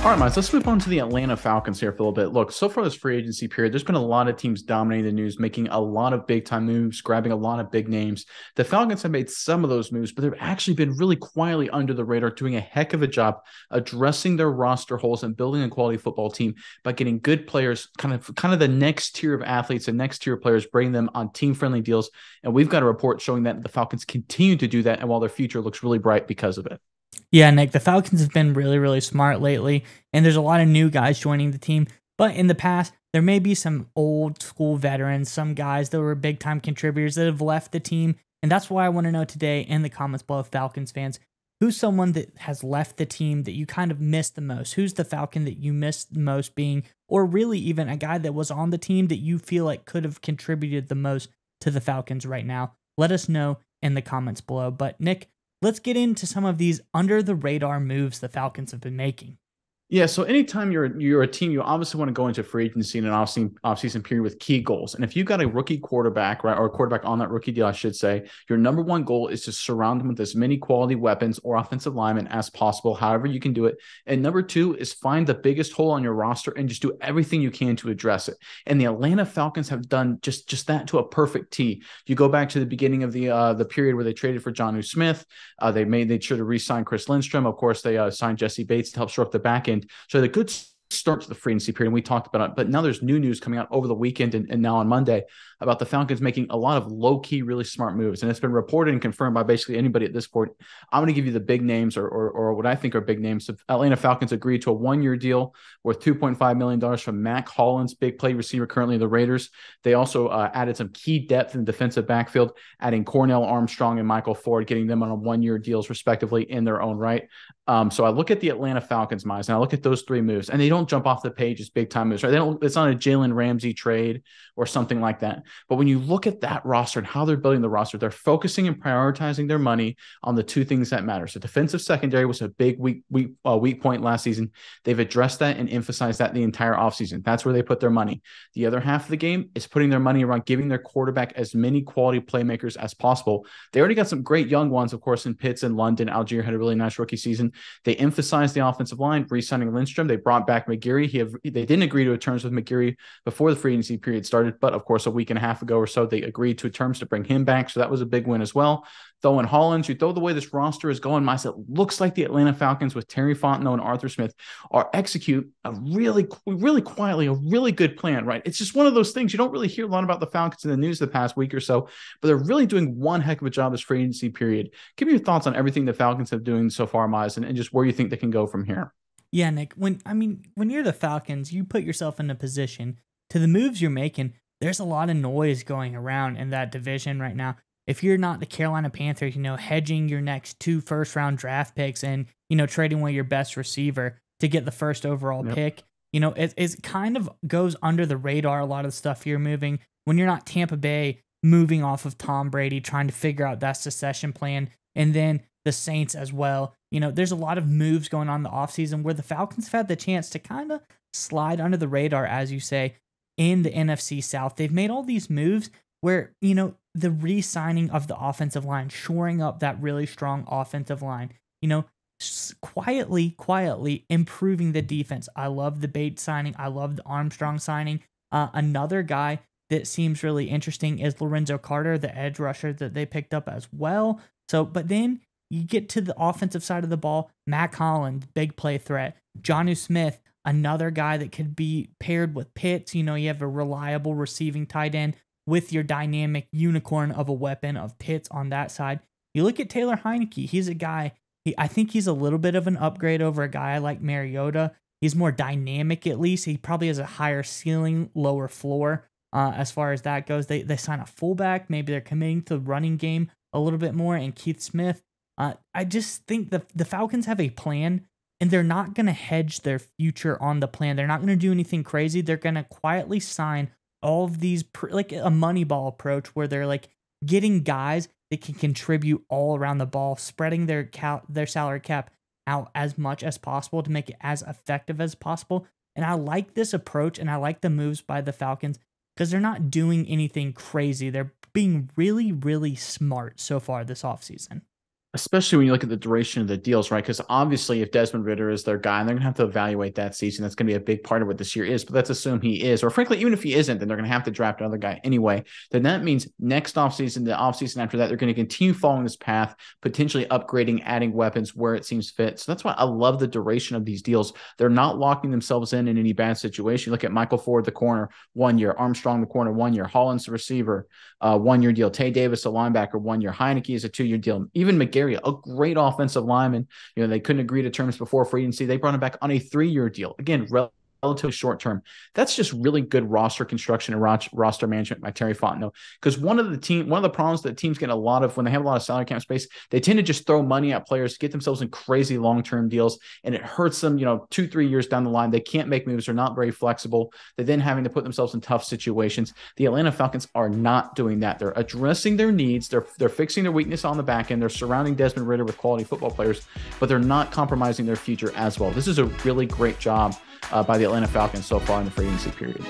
All right, Miles, let's move on to the Atlanta Falcons here for a little bit. Look, so far this free agency period, there's been a lot of teams dominating the news, making a lot of big time moves, grabbing a lot of big names. The Falcons have made some of those moves, but they've actually been really quietly under the radar, doing a heck of a job addressing their roster holes and building a quality football team by getting good players, kind of the next tier of athletes and next tier of players, bringing them on team-friendly deals. And we've got a report showing that the Falcons continue to do that, and while their future looks really bright because of it. Yeah, Nick, the Falcons have been really, really smart lately, and there's a lot of new guys joining the team. But in the past, there may be some old school veterans, some guys that were big time contributors that have left the team. And that's why I want to know today in the comments below, Falcons fans, who's someone that has left the team that you kind of missed the most? Who's the Falcon that you missed the most being, or really even a guy that was on the team that you feel like could have contributed the most to the Falcons right now? Let us know in the comments below. But Nick, let's get into some of these under the radar moves the Falcons have been making. Yeah, so anytime you're a team, you obviously want to go into free agency in an off-season period with key goals. And if you've got a rookie quarterback, right, or a quarterback on that rookie deal, I should say, your number one goal is to surround him with as many quality weapons or offensive linemen as possible, however you can do it. And number two is find the biggest hole on your roster and just do everything you can to address it. And the Atlanta Falcons have done just that to a perfect T. You go back to the beginning of the period where they traded for Jonnu Smith. They made sure to re-sign Chris Lindstrom. Of course, they signed Jesse Bates to help shore up the back end. So the good start to the free agency period, and we talked about it, but now there's new news coming out over the weekend and now on Monday about the Falcons making a lot of low-key, really smart moves. And it's been reported and confirmed by basically anybody at this point. I'm going to give you the big names or what I think are big names. So Atlanta Falcons agreed to a one-year deal worth $2.5 million from Mac Hollins, big play receiver currently the Raiders. They also added some key depth in the defensive backfield, adding Cornell Armstrong and Michael Ford, getting them on one-year deals respectively in their own right. So I look at the Atlanta Falcons, Miles, and I look at those three moves, and they don't jump off the page as big time moves, right? It's not a Jalen Ramsey trade or something like that. But when you look at that roster and how they're building the roster, they're focusing and prioritizing their money on the two things that matter. So defensive secondary was a big weak point last season. They've addressed that and emphasized that the entire offseason. That's where they put their money. The other half of the game is putting their money around giving their quarterback as many quality playmakers as possible. They already got some great young ones, of course, in Pitts and London. Algier had a really nice rookie season. They emphasized the offensive line, re-signing Lindstrom. They brought back McGarry. They didn't agree to terms with McGarry before the free agency period started, but of course, a week and a half ago or so, they agreed to terms to bring him back. So that was a big win as well. Though in Hollins, you throw the way this roster is going, Miles, it looks like the Atlanta Falcons with Terry Fontenot and Arthur Smith are execute a really quietly, a really good plan, right? It's just one of those things. You don't really hear a lot about the Falcons in the news the past week or so, but they're really doing one heck of a job this free agency period. Give me your thoughts on everything the Falcons have doing so far, Miles, and just where you think they can go from here. Yeah, Nick, when you're the Falcons, you put yourself in a position to the moves you're making. There's a lot of noise going around in that division right now. If you're not the Carolina Panthers, hedging your next 2 first-round draft picks and, trading away your best receiver to get the first overall pick, it kind of goes under the radar, a lot of the stuff you're moving. When you're not Tampa Bay moving off of Tom Brady, trying to figure out that succession plan, and then the Saints as well. There's a lot of moves going on in the offseason where the Falcons have had the chance to kind of slide under the radar, as you say, in the NFC South. They've made all these moves where, the re-signing of the offensive line, shoring up that really strong offensive line, quietly improving the defense. I love the Bates signing. I love the Armstrong signing. Another guy that seems really interesting is Lorenzo Carter, the edge rusher that they picked up as well. So, but then you get to the offensive side of the ball, Mac Hollins, big play threat. Jonnu Smith, another guy that could be paired with Pitts. You have a reliable receiving tight end with your dynamic unicorn of a weapon of Pitts on that side. You look at Taylor Heineke. He's a guy, I think he's a little bit of an upgrade over a guy like Mariota. He's more dynamic at least. He probably has a higher ceiling, lower floor as far as that goes. They sign a fullback. Maybe they're committing to the running game a little bit more. And Keith Smith, I just think the Falcons have a plan, and they're not going to hedge their future on the plan. They're not going to do anything crazy. They're going to quietly sign all of these, like a Moneyball approach, where they're like getting guys that can contribute all around the ball, spreading their salary cap out as much as possible to make it as effective as possible. And I like this approach, and I like the moves by the Falcons because they're not doing anything crazy. They're being really, really smart so far this offseason. especially when you look at the duration of the deals, right? Because obviously, if Desmond Ridder is their guy, and they're going to have to evaluate that season, that's going to be a big part of what this year is. But let's assume he is, or frankly, even if he isn't, then they're going to have to draft another guy anyway. Then that means next offseason, the offseason after that, they're going to continue following this path, potentially upgrading, adding weapons where it seems fit. So that's why I love the duration of these deals. They're not locking themselves in any bad situation. Look at Michael Ford, the corner, 1 year, Armstrong, the corner, 1 year, Hollins, the receiver, 1 year deal, Tay Davis, the linebacker, 1 year, Heineke is a 2 year deal, even McGarry, a great offensive lineman. They couldn't agree to terms before free agency. They brought him back on a 3 year deal. Again, relatively short term. That's just really good roster construction and roster management by Terry Fontenot. Because one of the problems that teams get a lot of when they have a lot of salary cap space, they tend to just throw money at players to get themselves in crazy long-term deals, and it hurts them, 2-3 years down the line. They can't make moves. They're not very flexible. They're then having to put themselves in tough situations. The Atlanta Falcons are not doing that. They're addressing their needs. They're fixing their weakness on the back end. They're surrounding Desmond Ridder with quality football players, but they're not compromising their future as well. This is a really great job by the Atlanta Falcons so far in the free agency period.